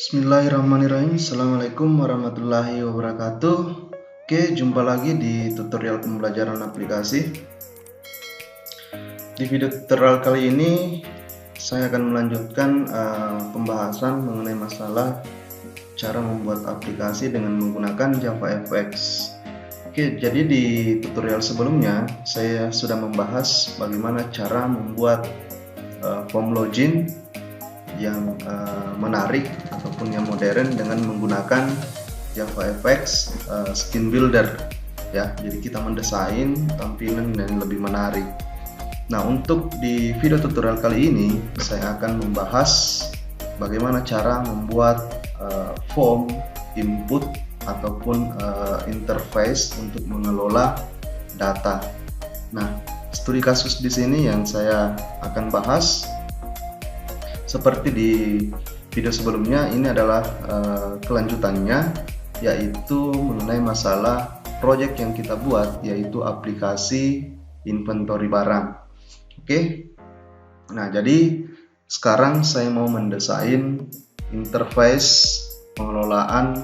Bismillahirrahmanirrahim. Assalamualaikum warahmatullahi wabarakatuh. Oke, jumpa lagi di tutorial pembelajaran aplikasi. Di video tutorial kali ini saya akan melanjutkan pembahasan mengenai masalah cara membuat aplikasi dengan menggunakan JavaFX. Oke, jadi di tutorial sebelumnya saya sudah membahas bagaimana cara membuat form login yang menarik ataupun yang modern dengan menggunakan JavaFX Skin Builder ya. Jadi kita mendesain tampilan yang lebih menarik. Nah, untuk di video tutorial kali ini saya akan membahas bagaimana cara membuat form input ataupun interface untuk mengelola data. Nah, studi kasus di sini yang saya akan bahas seperti di video sebelumnya, ini adalah kelanjutannya, yaitu mengenai masalah project yang kita buat, yaitu aplikasi inventory barang. Oke. Nah, jadi sekarang saya mau mendesain interface pengelolaan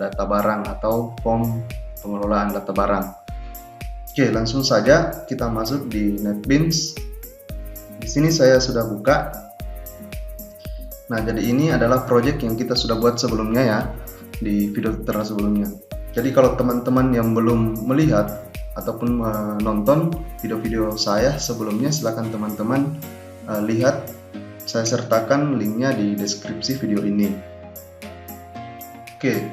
data barang atau form pengelolaan data barang. Oke, langsung saja kita masuk di NetBeans. Di sini saya sudah buka. Nah, jadi ini adalah project yang kita sudah buat sebelumnya ya, di video tutorial sebelumnya. Jadi kalau teman-teman yang belum melihat ataupun menonton video-video saya sebelumnya, silakan teman-teman lihat, saya sertakan linknya di deskripsi video ini. Oke.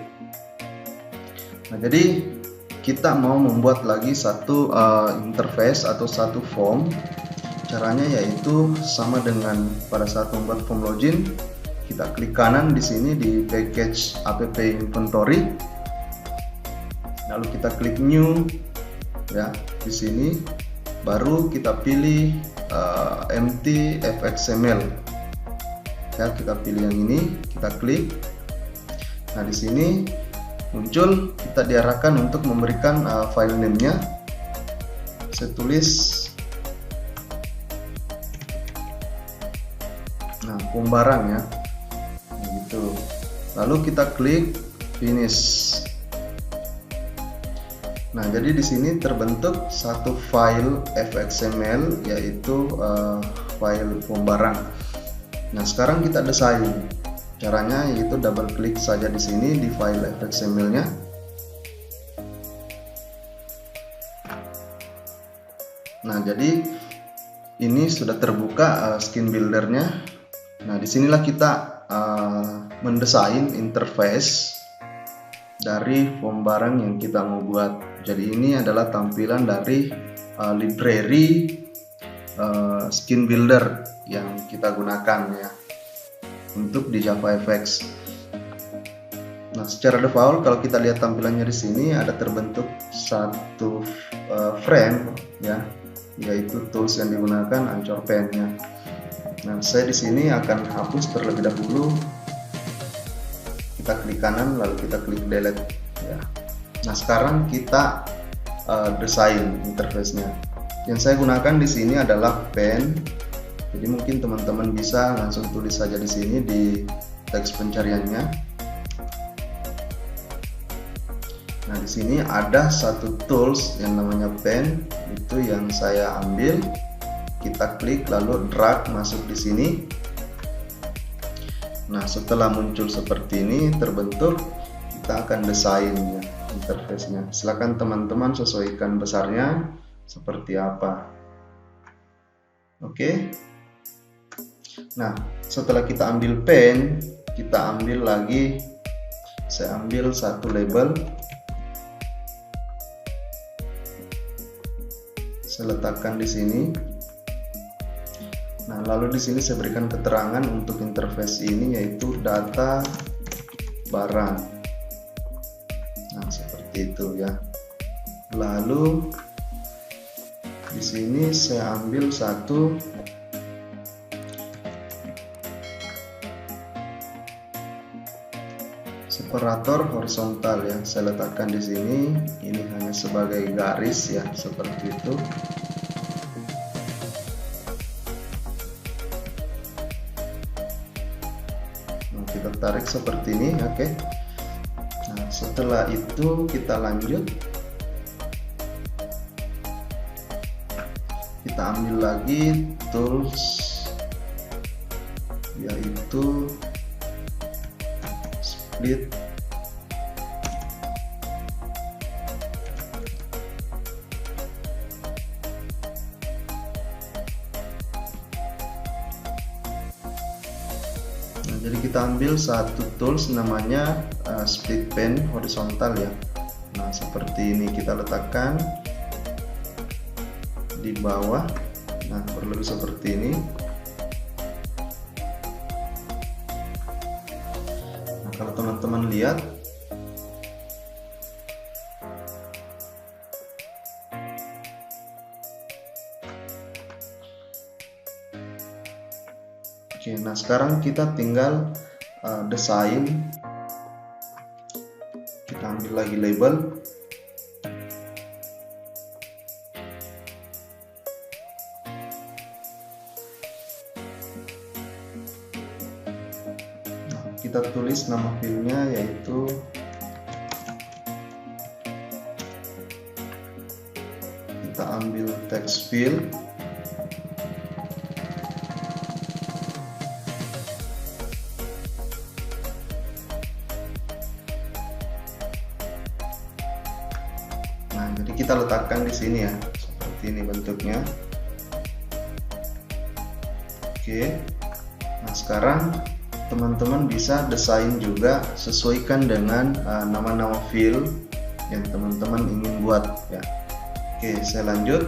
Nah, jadi kita mau membuat lagi satu interface atau satu form. Caranya yaitu sama dengan pada saat membuat form login, kita klik kanan di sini di package app inventory, lalu kita klik new ya. Di sini baru kita pilih empty fxml ya, kita pilih yang ini, kita klik. Nah, di sini muncul, kita diarahkan untuk memberikan file name-nya. Saya tulis form barang ya, gitu. Lalu kita klik finish. Nah, jadi di sini terbentuk satu file fxml, yaitu file form barang. Nah, sekarang kita desain. Caranya yaitu double klik saja di sini di file fxml-nya. Nah, jadi ini sudah terbuka skin builder-nya. Nah, disinilah kita mendesain interface dari form barang yang kita mau buat. Jadi ini adalah tampilan dari library skin builder yang kita gunakan ya untuk di JavaFX. Nah, secara default kalau kita lihat tampilannya di sini ada terbentuk satu frame ya, yaitu tools yang digunakan Anchor Pen-nya. Nah, saya di sini akan hapus terlebih dahulu. Kita klik kanan lalu kita klik delete ya. Nah, sekarang kita desain interface-nya. Yang saya gunakan di sini adalah pen. Jadi mungkin teman-teman bisa langsung tulis saja di sini di teks pencariannya. Nah, di sini ada satu tools yang namanya pen, itu yang saya ambil. Kita klik lalu drag masuk di sini. Nah, setelah muncul seperti ini terbentuk, kita akan desain ya, interface-nya. Silakan teman-teman sesuaikan besarnya seperti apa. Oke. Nah, setelah kita ambil pen, kita ambil lagi, saya ambil satu label. Saya letakkan di sini. Nah, lalu di sini saya berikan keterangan untuk interface ini yaitu data barang. Nah, seperti itu ya. Lalu di sini saya ambil satu separator horizontal ya. Saya letakkan di sini. Ini hanya sebagai garis ya, seperti itu. kita tarik seperti ini. Oke. Nah, setelah itu kita lanjut, kita ambil lagi tools, yaitu split. Nah, jadi kita ambil satu tools namanya split pen horizontal ya. Nah, seperti ini kita letakkan di bawah. Nah, kurang lebih seperti ini. Nah, kalau teman-teman lihat, oke, nah sekarang kita tinggal desain. Kita ambil lagi label. Nah, kita tulis nama filenya, yaitu kita ambil text field. Jadi kita letakkan di sini ya, seperti ini bentuknya. Oke. Nah, sekarang teman-teman bisa desain juga, sesuaikan dengan nama-nama field yang teman-teman ingin buat ya. Oke, saya lanjut.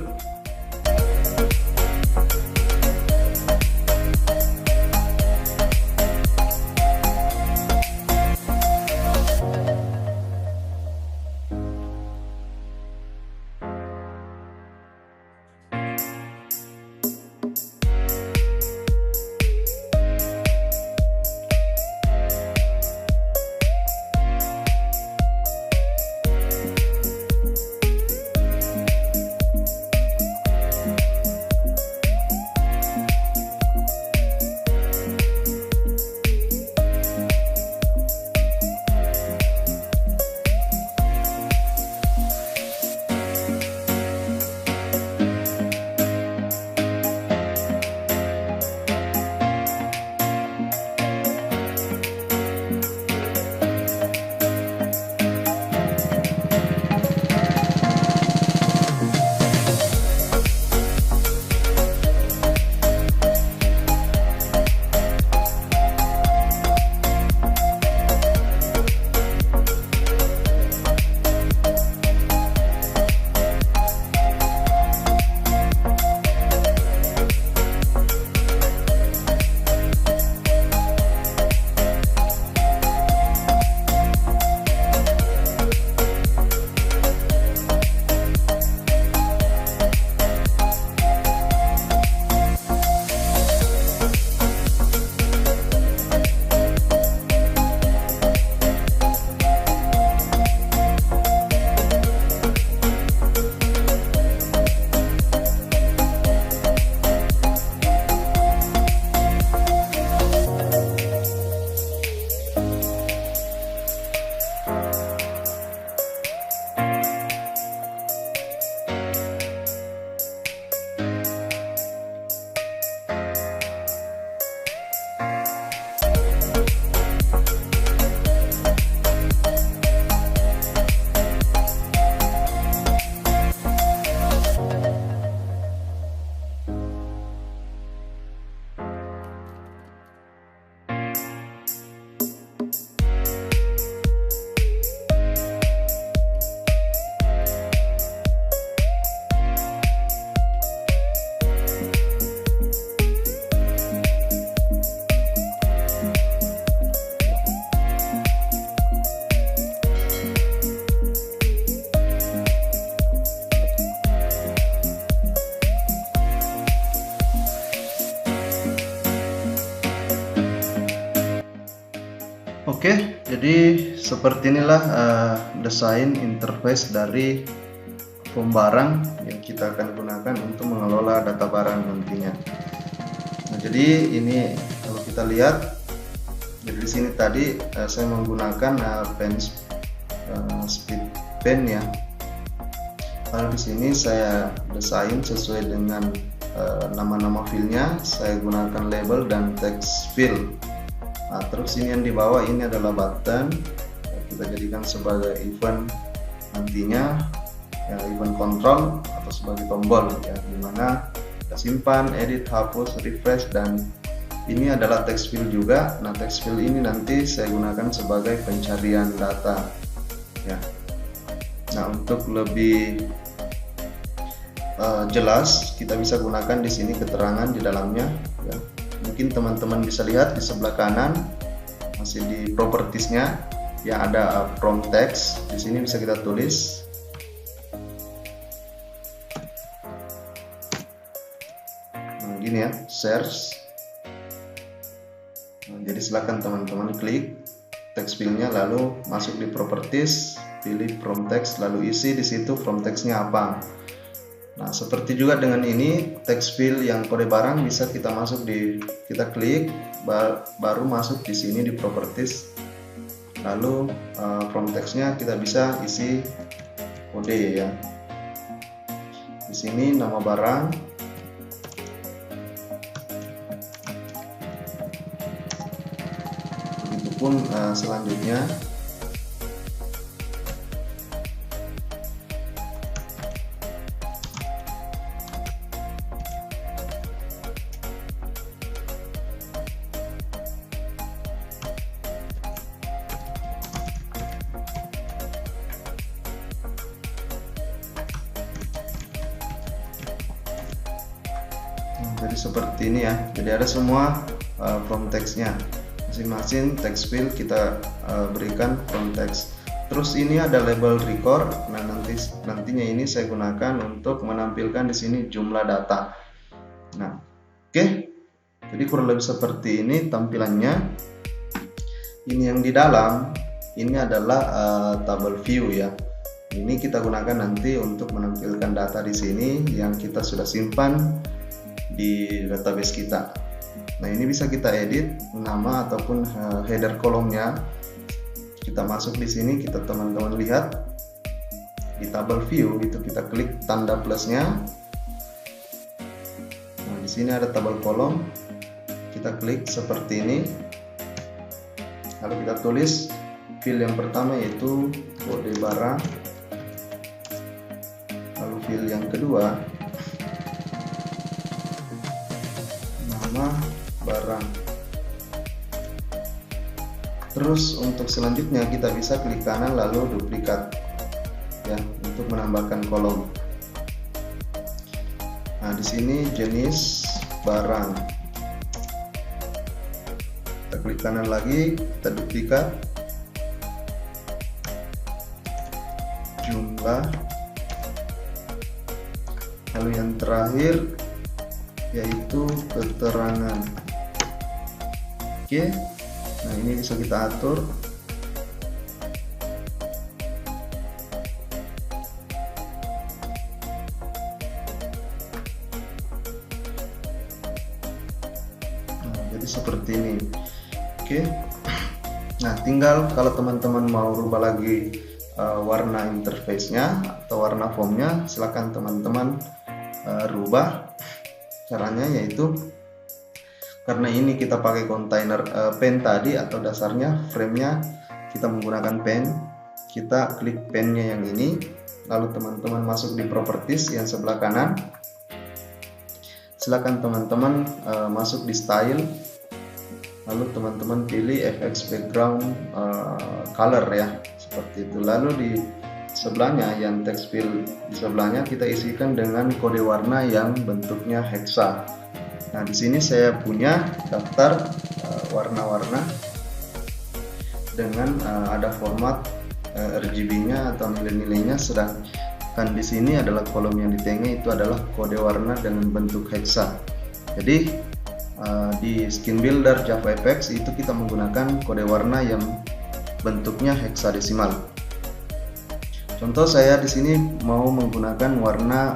Oke, jadi seperti inilah desain interface dari form barang yang kita akan gunakan untuk mengelola data barang nantinya. Nah, jadi ini kalau kita lihat Jadi di sini tadi saya menggunakan pen speed pen ya. Lalu di sini saya desain sesuai dengan nama-nama filenya. Saya gunakan label dan text fill. Nah, terus ini yang di bawah ini adalah button. Kita jadikan sebagai event nantinya, ya, event control atau sebagai tombol ya, dimana kita simpan, edit, hapus, refresh, dan ini adalah text fill juga. Nah, text fill ini nanti saya gunakan sebagai pencarian data ya. Nah, untuk lebih jelas kita bisa gunakan di sini keterangan di dalamnya ya. Mungkin teman-teman bisa lihat di sebelah kanan masih di propertiesnya ya, ada prompt text. Di sini bisa kita tulis gini ya, search. Nah, jadi silakan teman-teman klik text fill-nya, lalu masuk di properties, pilih prompt text, lalu isi di situ prompt text-nya apa. Nah, seperti juga dengan ini text fill yang kode barang bisa kita kita klik baru masuk di sini di properties, lalu prompt text-nya kita bisa isi kode ya. Di sini nama barang, begitupun selanjutnya. Jadi seperti ini ya. Jadi ada semua prompt text-nya. Masing-masing text field kita berikan prompt text. Terus ini ada label record. Nah, nantinya ini saya gunakan untuk menampilkan di sini jumlah data. Nah, oke. Jadi kurang lebih seperti ini tampilannya. Ini yang di dalam ini adalah table view ya. Ini kita gunakan nanti untuk menampilkan data di sini yang kita sudah simpan di database kita. Nah, ini bisa kita edit nama ataupun header kolomnya. Kita masuk di sini, kita teman-teman lihat di table view itu kita klik tanda plusnya. Nah, di sini ada tabel kolom. Kita klik seperti ini. Lalu kita tulis field yang pertama yaitu kode barang. Lalu field yang kedua barang. Terus untuk selanjutnya kita bisa klik kanan lalu duplikat ya untuk menambahkan kolom. Nah, di sini jenis barang. Kita klik kanan lagi, kita duplikat. Jumlah. Lalu yang terakhir yaitu keterangan. Oke, nah ini bisa kita atur. Nah, jadi seperti ini. Oke, nah tinggal kalau teman-teman mau rubah lagi warna interface-nya atau warna form-nya, silakan teman-teman rubah. Caranya yaitu karena ini kita pakai kontainer pen tadi atau dasarnya frame-nya kita menggunakan pen, kita klik pennya yang ini, lalu teman-teman masuk di properties yang sebelah kanan. Silakan teman-teman masuk di style, lalu teman-teman pilih FX background color ya, seperti itu. Lalu di sebelahnya yang text field di sebelahnya kita isikan dengan kode warna yang bentuknya hexa. Nah, di sini saya punya daftar warna-warna dengan ada format RGB-nya atau nilai-nilainya, sedangkan di sini adalah kolom yang di tengah itu adalah kode warna dengan bentuk hexa. Jadi di skin builder JavaFX itu kita menggunakan kode warna yang bentuknya heksadesimal. Contoh saya di sini mau menggunakan warna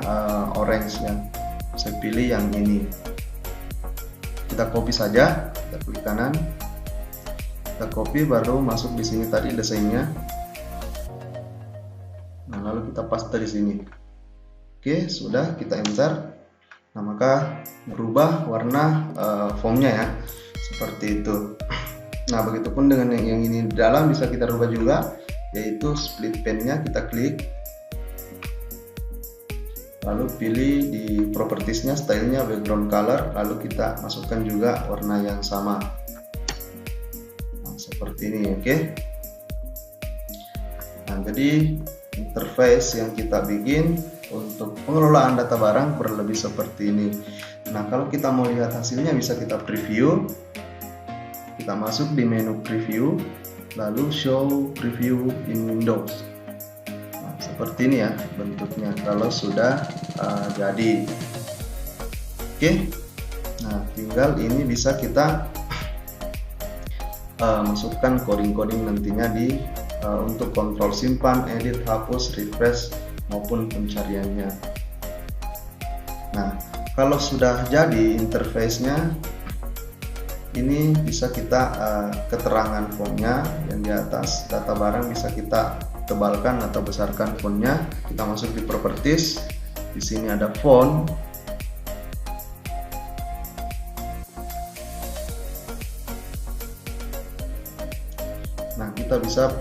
orange ya. Saya pilih yang ini. Kita copy saja, kita klik kanan. Kita copy, baru masuk di sini tadi desainnya. Nah, lalu kita paste di sini. Oke, sudah, kita enter. Nah, maka berubah warna fontnya ya, seperti itu. Nah, begitupun dengan yang ini di dalam bisa kita rubah juga, yaitu split pen-nya kita klik, lalu pilih di propertiesnya, stylenya background color, lalu kita masukkan juga warna yang sama. Nah, seperti ini, oke. Nah, jadi interface yang kita bikin untuk pengelolaan data barang kurang lebih seperti ini. Nah, kalau kita mau lihat hasilnya bisa kita preview. Kita masuk di menu preview, lalu show preview in Windows. Nah, seperti ini ya bentuknya kalau sudah jadi. Oke. Nah, tinggal ini bisa kita masukkan coding-coding nantinya di untuk kontrol simpan, edit, hapus, refresh maupun pencariannya. Nah, kalau sudah jadi interface-nya, ini bisa kita keterangan fontnya yang di atas data barang bisa kita tebalkan atau besarkan fontnya. Kita masuk di properties, di sini ada font. Nah, kita bisa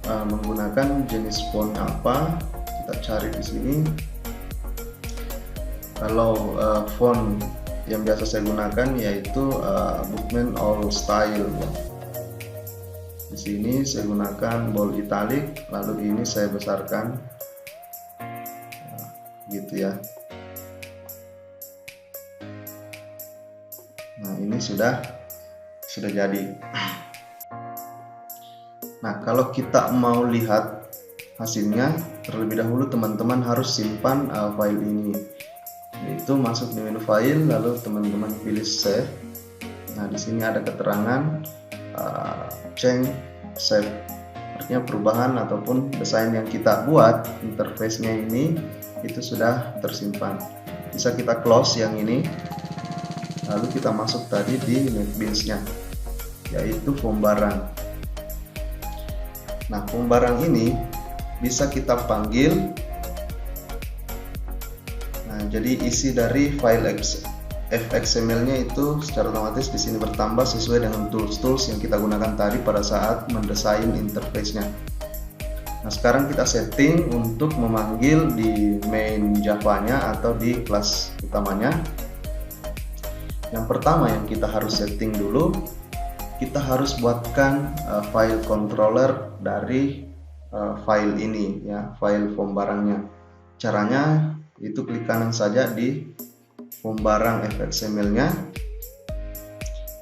menggunakan jenis font apa, kita cari di sini. Kalau font yang biasa saya gunakan yaitu Bookman All Style. Di sini saya gunakan bold italic, lalu ini saya besarkan, gitu ya. Nah, ini sudah jadi. Nah, kalau kita mau lihat hasilnya, terlebih dahulu teman-teman harus simpan file ini. Yaitu masuk di menu file, lalu teman-teman pilih save. Nah, di sini ada keterangan change save, artinya perubahan ataupun desain yang kita buat, interface-nya ini itu sudah tersimpan. Bisa kita close yang ini, lalu kita masuk tadi di NetBeans-nya, yaitu form barang. Nah, form barang ini bisa kita panggil. Nah, jadi isi dari file fxml-nya itu secara otomatis di sini bertambah sesuai dengan tools-tools yang kita gunakan tadi pada saat mendesain interface-nya. Nah, sekarang kita setting untuk memanggil di main Java-nya atau di kelas utamanya. Yang pertama yang kita harus setting dulu, kita harus buatkan file controller dari file ini ya, file form barangnya. Caranya itu klik kanan saja di form barang fxml-nya,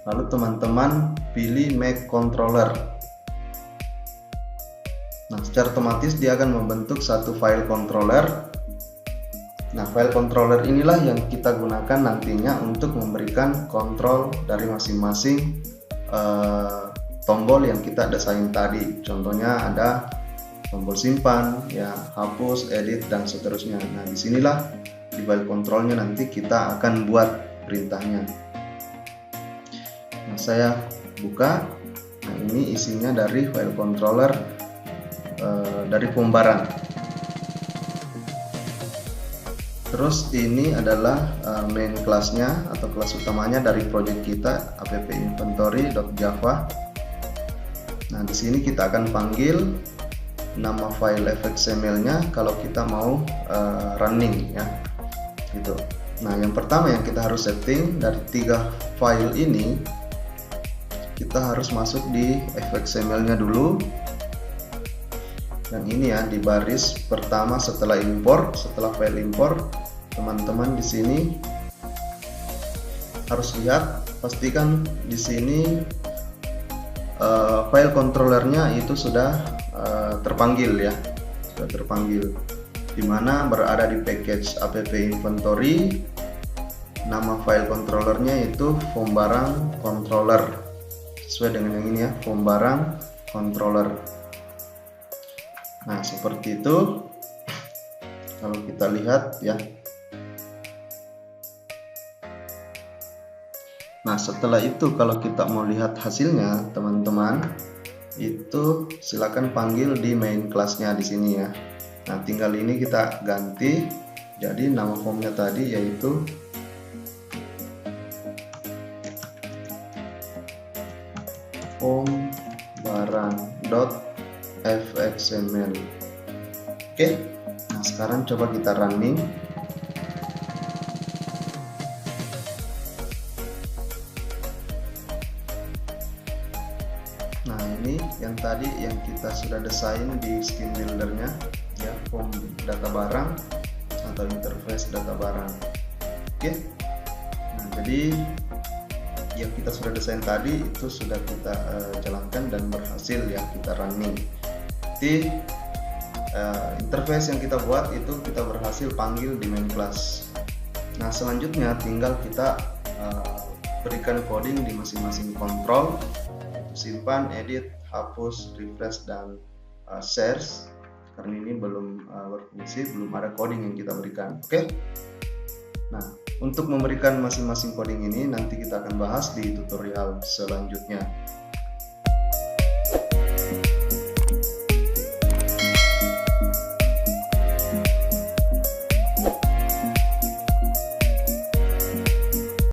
lalu teman-teman pilih make controller. Nah, secara otomatis dia akan membentuk satu file controller. Nah, file controller inilah yang kita gunakan nantinya untuk memberikan kontrol dari masing-masing tombol yang kita desain tadi. Contohnya ada tombol simpan, ya, hapus, edit, dan seterusnya. Nah, disinilah di file kontrolnya nanti kita akan buat perintahnya. Nah, saya buka. Nah, ini isinya dari file controller dari form barang. Terus ini adalah main kelasnya atau kelas utamanya dari project kita app-inventory.java. Nah, di sini kita akan panggil nama file fxml-nya kalau kita mau running ya, gitu. Nah, yang pertama yang kita harus setting dari 3 file ini, kita harus masuk di fxml-nya dulu. Yang ini ya, di baris pertama setelah import, setelah file import, teman-teman di sini harus lihat, pastikan di sini file controllernya itu sudah terpanggil ya, sudah terpanggil, dimana berada di package app inventory. Nama file controllernya itu form barang controller, sesuai dengan yang ini ya, form barang controller. Nah, seperti itu kalau kita lihat ya. Nah, setelah itu kalau kita mau lihat hasilnya, teman-teman, itu silakan panggil di main kelasnya di sini ya. Nah, tinggal ini kita ganti. Jadi nama formnya tadi yaitu form barang.fxml. Oke. Nah, sekarang coba kita running. Nah, ini yang tadi yang kita sudah desain di scheme buildernya ya, form data barang atau interface data barang. Oke. Nah, jadi yang kita sudah desain tadi itu sudah kita jalankan dan berhasil ya, kita running. Jadi interface yang kita buat itu kita berhasil panggil di main class. Nah, selanjutnya tinggal kita berikan coding di masing-masing kontrol, simpan, edit, hapus, refresh, dan shares. Karena ini belum berfungsi, belum ada coding yang kita berikan. Oke. Nah, untuk memberikan masing-masing coding ini nanti kita akan bahas di tutorial selanjutnya.